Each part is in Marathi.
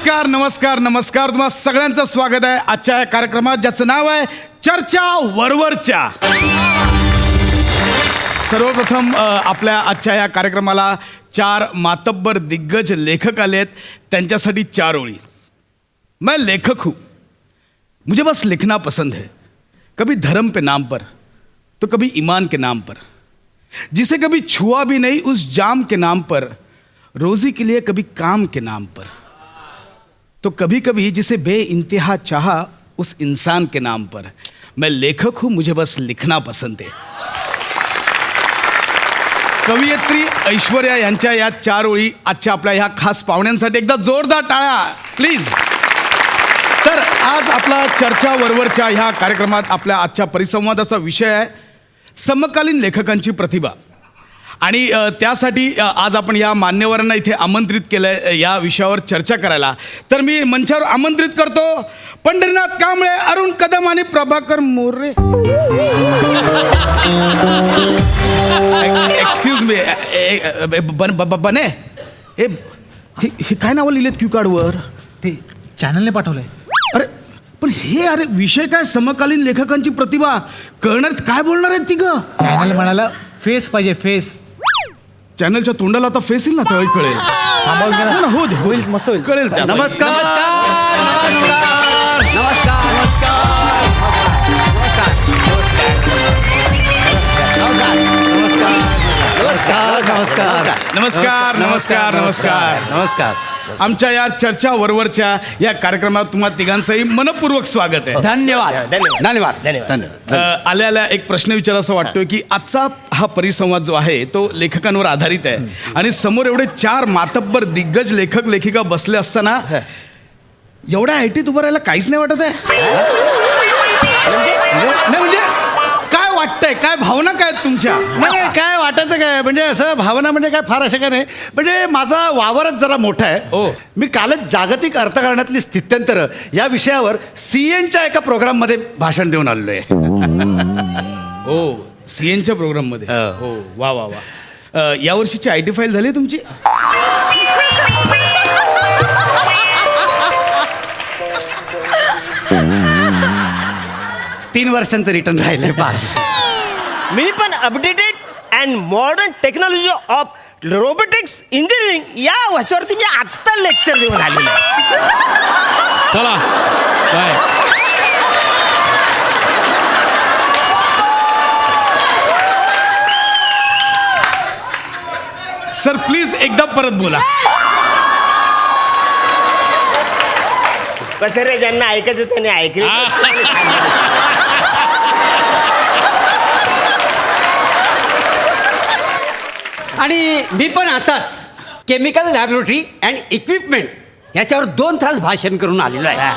नमस्कार नमस्कार नमस्कार तुम्हा सगळ्यांचं स्वागत आहे आजच्या या कार्यक्रमात ज्याचं नाव आहे चर्चा वरवरच्या. सर्वप्रथम आपल्या आजच्या या कार्यक्रमाला 4 मातब्बर दिग्गज लेखक आलेत. त्यांच्यासाठी 4 ओळी. मैं लेखक हूँ, मुझे बस लिखना पसंद है. कभी धर्म पे नाम पर तो कभी ईमान के नाम पर, जिसे कभी छुआ भी नहीं उस जाम के नाम पर, रोजी के लिए कभी काम के नाम पर, तो कभी कभी जिसे बेइंतहा चाहा उस इंसान के नाम पर. मैं लेखक हूं, मुझे बस लिखना पसंद है. कवयित्री ऐश्वर्या यांच्या या 4 ओळी आजच्या आपल्या ह्या खास पाहुण्यांसाठी एकदा जोरदार टाळ्या प्लीज. तर आज आपला चर्चा वरवरच्या ह्या कार्यक्रमात आपल्या आजच्या परिसंवादाचा विषय आहे समकालीन लेखकांची प्रतिभा. आणि त्यासाठी आज आपण या मान्यवरांना इथे आमंत्रित केलं आहे या विषयावर चर्चा करायला. तर मी मंचावर आमंत्रित करतो पंढरीनाथ कांबळे, अरुण कदम आणि प्रभाकर मोरे. एक्सक्यूज मी बने हे काय नावं लिहिलेत क्यू कार्डवर? ते चॅनलने पाठवलंय. अरे पण हे अरे विषय काय समकालीन लेखकांची प्रतिभा कळणार काय बोलणार आहेत ती ग? चॅनल म्हणाला फेस पाहिजे फेस. चॅनलच्या तोंडाला आता फेस येईल ना त्यावेळी कळेल. हो दे होईल मस्त होईल कळेल. नमस्कार नमस्कार नमस्कार नमस्कार नमस्कार. आमच्या या चर्चा वरवरच्या या कार्यक्रमात तुम्हा तिघांचंही मनपूर्वक स्वागत आहे. धन्यवाद धन्यवाद धन्यवाद. आल्या आल्या एक प्रश्न विचारायचा वाटतोय की आजचा हा परिसंवाद जो आहे तो लेखकांवर आधारित आहे आणि समोर एवढे 4 मातब्बर दिग्गज लेखक लेखिका बसले असताना एवढ्या ऐटीत उभं राहायला काहीच नाही वाटत आहे. नाही म्हणजे काय वाटतंय, काय भावना काय आहेत तुमच्या? नाही काय वाटायचं काय म्हणजे असं भावना म्हणजे काय फार असं काय नाही. म्हणजे माझा वावरच जरा मोठा आहे. मी कालच जागतिक अर्थकारणातली स्थित्यंतर या विषयावर CNच्या एका प्रोग्राममध्ये भाषण देऊन आलेलो आहे. हो CNच्या प्रोग्राममध्ये. हो वा वा वा. यावर्षीची IT फाईल झाली तुमची? 3 वर्षांचं रिटर्न राहिलंय. 5 मी पण updated and modern technology of robotics engineering या वर्षावरती मी आत्ता लेक्चर देऊन आलेलो आहे. चला काय सर प्लीज एकदा परत बोला. कसं रे ज्यांना ऐकायचं त्यांनी ऐकलं. आणि मी पण आताच केमिकल लॅबोरेटरी अँड इक्विपमेंट याच्यावर 2 तास भाषण करून आलेलो आहे.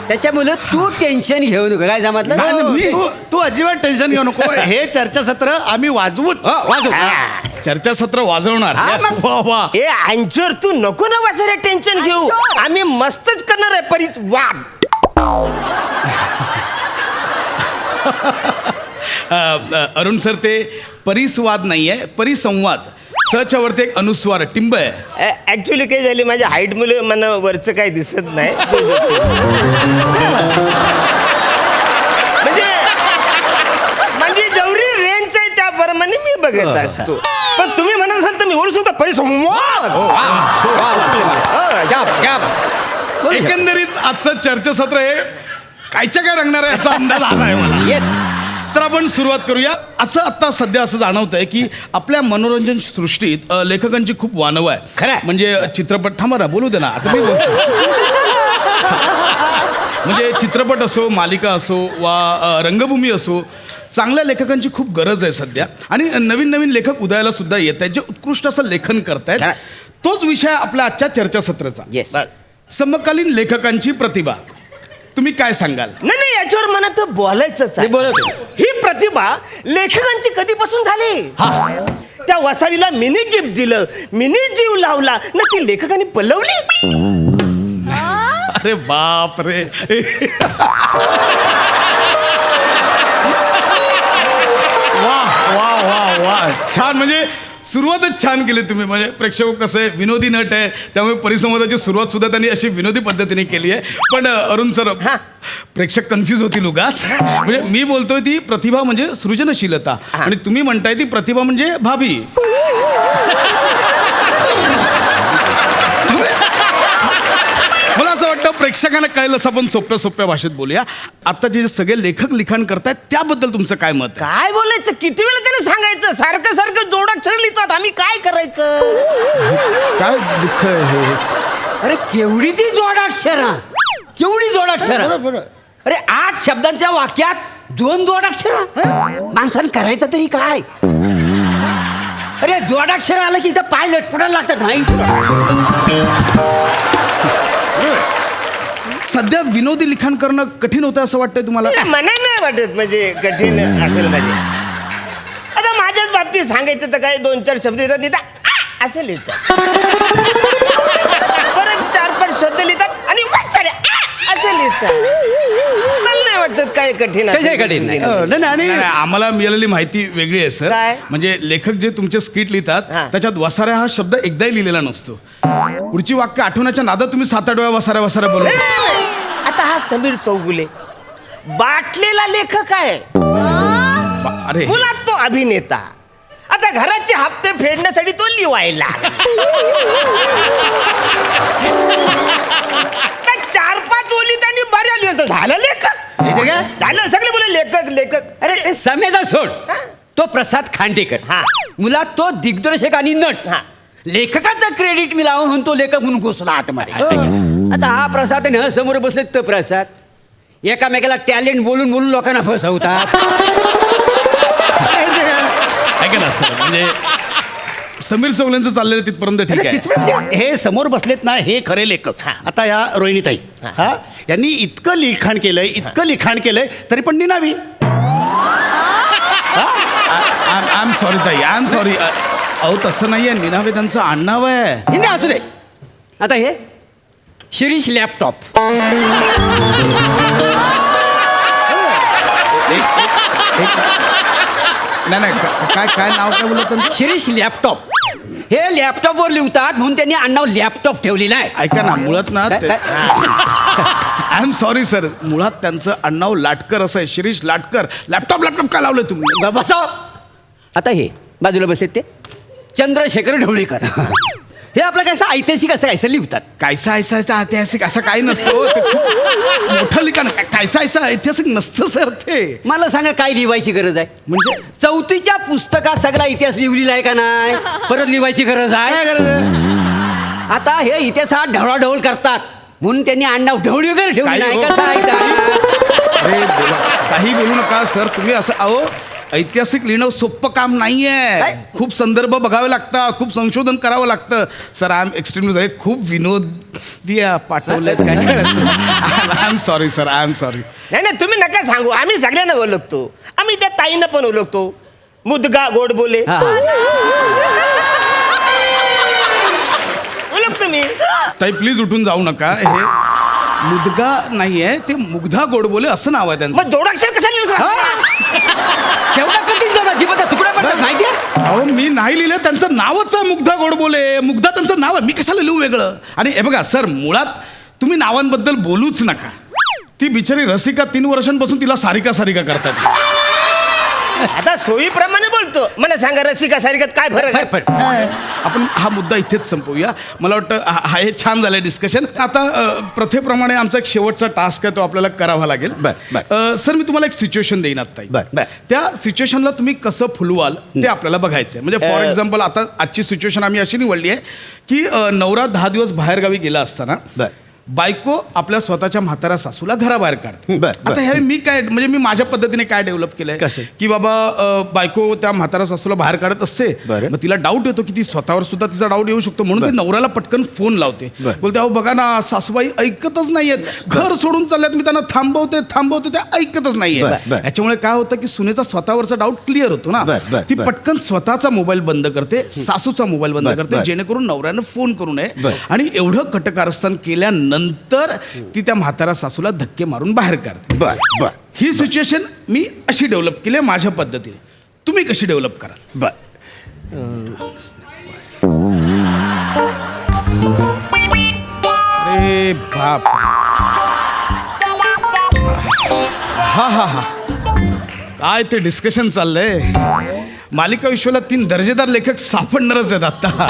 त्याच्यामुळे तू टेन्शन घेऊ नको. काय जमातलं? तू अजिबात टेन्शन घेऊ नको. हे चर्चासत्र आम्ही वाजवूच. वाजव. चर्चासत्र वाजवणार. हा, मग. वा वा. ए अंचोर तू नको ना वासरे टेन्शन घेऊ. आम्ही मस्तच करणार आहे परिवाद. अरुण सर ते परिसंवाद नाही आहे परिसंवाद. सच्या वरती एक अनुस्वार टिंब आहे. ऍक्च्युली काय झाली माझ्या हाईट मुले मला वरचं काही दिसत नाही. म्हणजे जेवढी रेंज आहे त्याप्रमाणे मी बघत असतो. पण तुम्ही म्हणत असाल तर मी बोलू शकतो परिसंवाद. एकंदरीत आजचं चर्चासत्र हे कायच्या काय रंगणार आहे याचा अंदाज आला आहे मला. तर आपण सुरुवात करूया. असं आत्ता सध्या असं जाणवत आहे की आपल्या मनोरंजन सृष्टीत लेखकांची खूप वानव आहे. खरं. म्हणजे चित्रपट थांबा ना बोलू दे ना आता मी म्हणजे चित्रपट असो मालिका असो वा रंगभूमी असो चांगल्या लेखकांची खूप गरज आहे सध्या. आणि नवीन नवीन लेखक उदयाला सुद्धा येत आहेत जे उत्कृष्ट असं लेखन करतायत. तोच विषय आपल्या आजच्या चर्चासत्राचा. Yes. समकालीन लेखकांची प्रतिभा. तुम्ही काय सांगाल? नाही याच्यावर मला तर बोलायचंच आहे. ही प्रतिभा लेखकांची कधीपासून झाली? त्या वसारीला मिनी गिफ्ट दिलं, मिनी जीव लावला ना ती लेखकांनी पलवली. अरे बाप रे. वा वा वा वा छान. म्हणजे सुरुवातच छान केली तुम्ही. म्हणजे प्रेक्षक कसं आहे, विनोदी नट आहे, त्यामुळे परिसंवादाची सुरुवात सुद्धा त्यांनी अशी विनोदी पद्धतीने केली आहे. पण अरुण सर, प्रेक्षक कन्फ्यूज होतील उगाच. म्हणजे मी बोलतोय ती प्रतिभा म्हणजे सृजनशीलता, आणि तुम्ही म्हणताय ती प्रतिभा म्हणजे भाभी. मला असं वाटतं प्रेक्षकांना कळेल असं आपण सोप्या सोप्या भाषेत बोलूया. आता जे सगळे लेखक लिखाण करतायत त्याबद्दल तुमचं काय मत आहे? काय बोलायचं, किती वेळा त्याला सांगायचं, सारखं सारखं जोडाक्षर लिहितात, आम्ही काय करायचं? काय दुःख आहे हे? अरे केवढी ती जोडाक्षर, केवढी जोडाक्षर. बरोबर. अरे 8 शब्दांच्या वाक्यात 2 जोडाक्षर. माणसानं करायचं तरी काय? अरे जोडाक्षर आलं की इथं पाय लटपटायला लागतात. नाही सध्या विनोदी लिखाण करणं कठीण होतं असं वाटतंय तुम्हाला? मला नाही वाटत म्हणजे कठीण असेल. म्हणजे आता माझ्याच बाबतीत सांगायचं तर काय 2-4 शब्द येतात, लिहितात असं लिहितात, परत 4-5 शब्द लिहितात आणि असं लिहितात. मला नाही वाटत काय कठीण असेल. कशाही कठीण नाही. नाही नाही, आणि नाही, आम्हाला मिळालेली माहिती वेगळी आहे सर. काय? म्हणजे लेखक जे तुमचे स्किट लिहितात त्याच्यात वसाऱ्या हा शब्द एकदाही लिहिलेला नसतो. पुढची वाक्य आठवण्याच्या नादात तुम्ही 7-8 वेळा वसाऱ्या बोलता. आता हा समीर चौगुले बाटलेला लेखक आहे, अरे मुलात तो अभिनेता. आता घराचे हप्ते फेडण्यासाठी तो लिवायला 4-5 ओली त्यांनी बऱ्या लिहिलं, झालं लेखक. इथे काय? झालं, सगळे बोले लेखक लेखक. अरे ते समेदा सोड, तो प्रसाद खांडेकर. हा. मुलात तो दिग्दर्शक आणि नट. हा. लेखकाचं क्रेडिट मिळावं म्हणून तो लेखक म्हणून घुसला आतमध्ये. आता हा प्रसाद आहे ना, समोर बसले तर प्रसाद एकामेकाला टॅलेंट बोलून बोलून लोकांना फसवतात. ऐका ना सर, म्हणजे समीर चौगुलेंचं चाललेलं तिथपर्यंत ठीक आहे. हे समोर बसलेत ना, हे खरे लेखक. आता या रोहिणीताई यांनी इतकं लिखाण केलंय तरी पण निनावी. आय एम सॉरी ताई, आय एम सॉरी. अहो तसं नाहीये, निनावे त्यांचं आडनाव आहे. हिंदी असू दे. आता हे शिरीष लॅपटॉप. नाही काय काय नाव काय बोलत त्यांचं? शिरीष लॅपटॉप. हे लॅपटॉपवर लिहतात म्हणून त्यांनी आडनाव लॅपटॉप ठेवलेलं आहे. ऐका ना, मुळात ना काय- आय एम सॉरी सर, मुळात त्यांचं आडनाव लाटकर असं आहे, शिरीष लाटकर. लॅपटॉप काय लावलं तुम्ही? बसाव. आता हे बाजूला बसलेत ते चंद्रशेखर ढवळीकर. हे आपलं काय ऐतिहासिक असं कायसं लिहतात. कायसा ऐतिहासिक असं काही नसतो. ते खूप मोठं लिखाण. कायसा ऐतिहासिक नसतं सर ते. मला सांगा काय लिहायची गरज आहे? म्हणजे 4थीच्या पुस्तकात सगळा इतिहास लिहिलेला आहे का नाही? परत लिहायची गरज आहे? काय करायचं? आता हे इतिहासात ढवळाढवळ करतात म्हणून त्यांनी आडनाव ढवळीकर ठेवली काही नाही हो. का? अरे देवा, काही बोलू नका सर तुम्ही. असं अहो ऐतिहासिक लिहिणं सोपं काम नाहीये. काय? खूप संदर्भ बघावे लागतात, खूप संशोधन करावं लागतं. सर आय एम एक्स्ट्रीमली खूप विनोदी पाठवलेत. काय I am sorry sir, I am sorry. नाही तुम्ही नका सांगू, आम्ही सगळ्यांना ओळखतो. आम्ही त्या ताईंना पण ओळखतो. मुदगा गोड बोले हा. ओळखतो मी. ताई प्लीज उठून जाऊ नका. हे मुदगा नाहीये, ते मुग्धा गोडबोले असं नाव आहे त्यांचं. मग जोडाक्षर कसं लिहिलं? केवढा कठीण झाला, जीवाचा तुकडा पडतात माहिती आहे? अहो मी नाही लिहिलं, त्यांचं नावच आहे मुग्धा गोडबोले. मुग्धा त्यांचं नाव आहे, मी कशाला लिहू वेगळं? आणि हे बघा सर, मुळात तुम्ही नावांबद्दल बोलूच नका. ती बिचारी रसिका 3 वर्षांपासून तिला सारिका करतात. आता सोयीप्रमाणे बोलतो. मला सांगा रसिका सारिकात काय फरक आहे? आपण हा मुद्दा इथेच संपवूया. मला वाटतं हा हे छान झालंय डिस्कशन. आता प्रथेप्रमाणे आमचा एक शेवटचा टास्क आहे, तो आपल्याला करावा लागेल. सर मी तुम्हाला एक सिच्युएशन देईन आता. त्या सिच्युएशनला तुम्ही कसं फुलवाल ते आपल्याला बघायचं आहे. म्हणजे फॉर एक्झाम्पल आता आजची सिच्युएशन आम्ही अशी निवडली आहे की नवरा 10 दिवस बाहेरगावी गेला असताना बायको आपल्या स्वतःच्या म्हाताऱ्या सासूला घराबाहेर काढते. आता हे मी काय म्हणजे मी माझ्या पद्धतीने काय डेव्हलप केलंय की बाबा बायको त्या म्हाताऱ्या सासूला बाहेर काढत असते. मग तिला डाऊट येतो की ती स्वतःवर सुद्धा तिचा डाऊट येऊ शकतो, म्हणून ती नवऱ्याला पटकन फोन लावते. बोलते अहो बघा ना सासूबाई ऐकतच नाहीयेत, घर सोडून चालल्यात, मी त्यांना थांबवते त्या ऐकतच नाहीये. याच्यामुळे काय होतं की सुनेचा स्वतःवरचा डाऊट क्लिअर होतो ना. ती पटकन स्वतःचा मोबाईल बंद करते, सासूचा मोबाईल बंद करते, जेणेकरून नवऱ्यानं फोन करू नये. आणि एवढं कटकारस्थान केल्यानंतर ती त्या म्हातारा सासूला धक्के मारून बाहेर काढते. ही सिच्युएशन मी अशी डेव्हलप केली माझ्या पद्धतीने. तुम्ही कशी डेव्हलप कराल? अरे बाप, हा हा हा, काय ते डिस्कशन चाललंय. मालिका विश्वाला 3 दर्जेदार लेखक सापडणारच आहेत आता.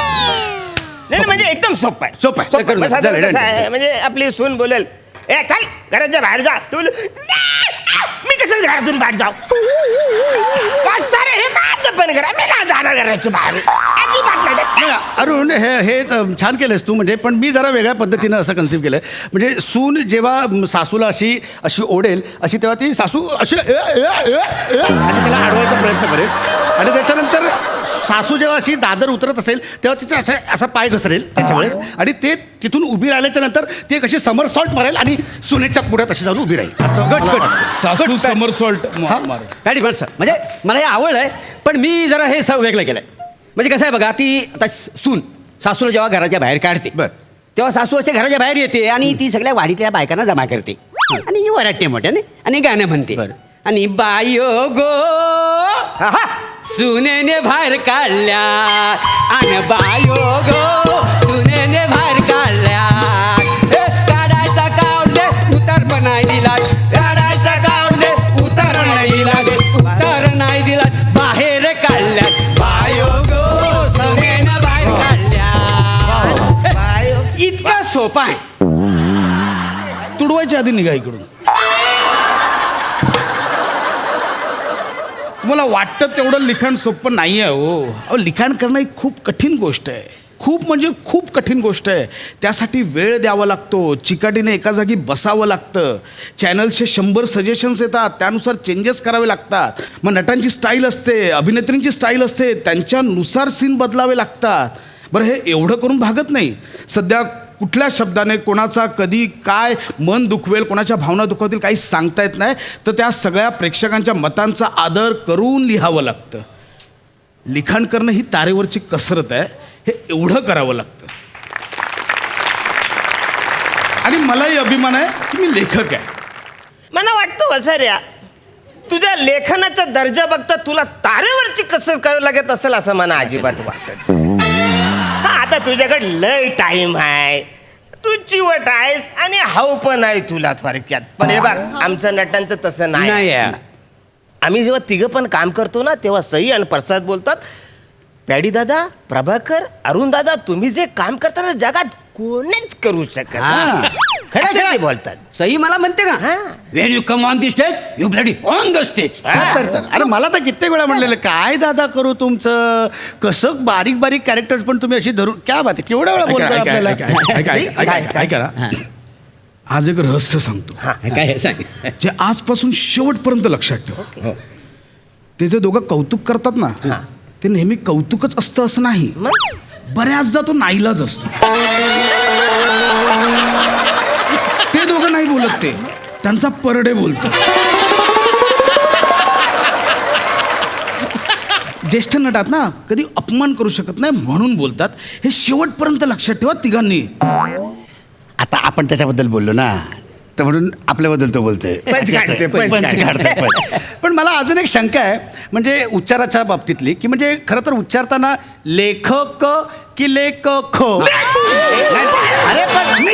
नाही म्हणजे एकदम सोपं आहे. सोपं आहे. सोपं आहे. झालं, कसं आहे, म्हणजे आपली सून बोलेल, ए चल घराच्या बाहेर जा. तू बोल, मी कसं घरातून बाहेर जाऊ. सारे हे माझं पण करा, मी नाही जाणार घराच्या बाहेर. अजिबात नाही. नाही, अरुण हे छान केलंस तू. म्हणजे पण मी जरा वेगळ्या पद्धतीनं असं कन्सिव्ह केलं. म्हणजे सून जेव्हा सासूला अशी ओढेल अशी, तेव्हा ती सासू अशी असं त्याला अडवायचा प्रयत्न करेल. आणि त्याच्यानंतर सासू जेव्हा अशी दादर उतरत असेल तेव्हा तिचा असा पाय घसरेल त्याच्या वेळेस. आणि ते तिथून उभी राहिल्याच्या नंतर ती कशी समर सॉल्ट मारेल आणि सुनेच्या पुढ्यात अशी जाऊन उभी राहील. असं गट मला गट वाटतं. सासू समरसॉल्ट पॅडी बस सर, म्हणजे मला हे आवड आहे, पण मी जरा हे सगळं वेगळं केलंय. म्हणजे कसं आहे बघा, ती आता सून सासूला जेव्हा घराच्या बाहेर काढते बर. तेव्हा सासू अशा घराच्या बाहेर येते आणि ती सगळ्या वाडीतल्या बायकांना जमा करते आणि ही वराटे मोठ्याने आणि गाणं म्हणते. बरं. आणि बायो गो सुनेने बाहेर काढल्या आणि बायो गो सुनेने बाहेर काढल्या. हे काढायचा काढ दे उतार पण नाही दिला, काढायचा काढ दे उतार नाही दिला, उतार नाही दिला, बाहेर काढल्या बायो गो सुनेने बाहेर काढल्या. इतका सोपा आहे. तुडवायच्या आधी निघा इकडून. तुम्हाला वाटतं तेवढं लिखाण सोपं नाही आहे हो. अहो, लिखाण करणं ही खूप कठीण गोष्ट आहे. खूप म्हणजे खूप कठीण गोष्ट आहे. त्यासाठी वेळ द्यावा लागतो, चिकाटीने एका जागी बसावं लागतं. चॅनल्सचे 100 सजेशन्स येतात, त्यानुसार चेंजेस करावे लागतात. मग नटांची स्टाईल असते, अभिनेत्रींची स्टाईल असते, त्यांच्यानुसार सीन बदलावे लागतात. बरं, हे एवढं करून भागत नाही. सध्या कुठल्या शब्दाने कोणाचा कधी काय मन दुखवेल, कोणाच्या भावना दुखवतील काही सांगता येत नाही. तर त्या सगळ्या प्रेक्षकांच्या मतांचा आदर करून लिहावं लागतं. लिखाण करणं ही तारेवरची कसरत आहे. हे एवढं करावं लागतं. आणि मलाही अभिमान आहे की मी लेखक आहे. मला वाटतं वसाऱ्या, तुझ्या लेखनाचा दर्जा बघता तुला तारेवरची कसरत करावी लागत असेल असं मला अजिबात वाटत. हा, आता तुझ्याकडे लय टाइम आहे, तू चिवट आहेस आणि हाव पण आहे तुला थोडक्यात. पण हे बघ, आमचं नटांचं तसं नाही नाही. आहे. आम्ही जेव्हा तिघं पण काम करतो ना, तेव्हा सई आणि प्रसाद बोलतात, पॅडी दादा, प्रभाकर, अरुण दादा, तुम्ही जे काम करता ना जगात कोणीच करू शकत हा. नाही. खरं असं ते खरं. बोलतात. सही मला म्हणते का, हा. Wien you come on the stage you bloody on the stage. तर. अरे मला तर कित्येक वेळा म्हणलेलं, काय दादा करू तुमचं, कसं बारीक बारीक कॅरेक्टर्स पण तुम्ही अशी धरून, क्या बात आहे, केवढ्या वेळा बोलताय आपल्याला. ऐका ना, आज एक रहस्य सांगतो काय सांग. जे आजपासून शेवटपर्यंत लक्षात ठेव. ते जे दोघं कौतुक करतात ना, ते नेहमी कौतुकच असतं असं नाही. बऱ्याचदा तो नाईलाज असतो. ते दोघं नाही बोलत, ते त्यांचा परडे बोलतो. ज्येष्ठ नटात ना कधी अपमान करू शकत नाही म्हणून बोलतात. हे शेवटपर्यंत लक्षात ठेवा तिघांनी. आता आपण त्याच्याबद्दल बोललो ना, तर म्हणून आपल्याबद्दल तो बोलतोय. पंच काढतोय, पंच पंच काढतोय, पंच. पण मला अजून एक शंका आहे, म्हणजे उच्चाराच्या बाबतीतली, की म्हणजे खरं तर उच्चारताना लेखक की लेखक. अरे पण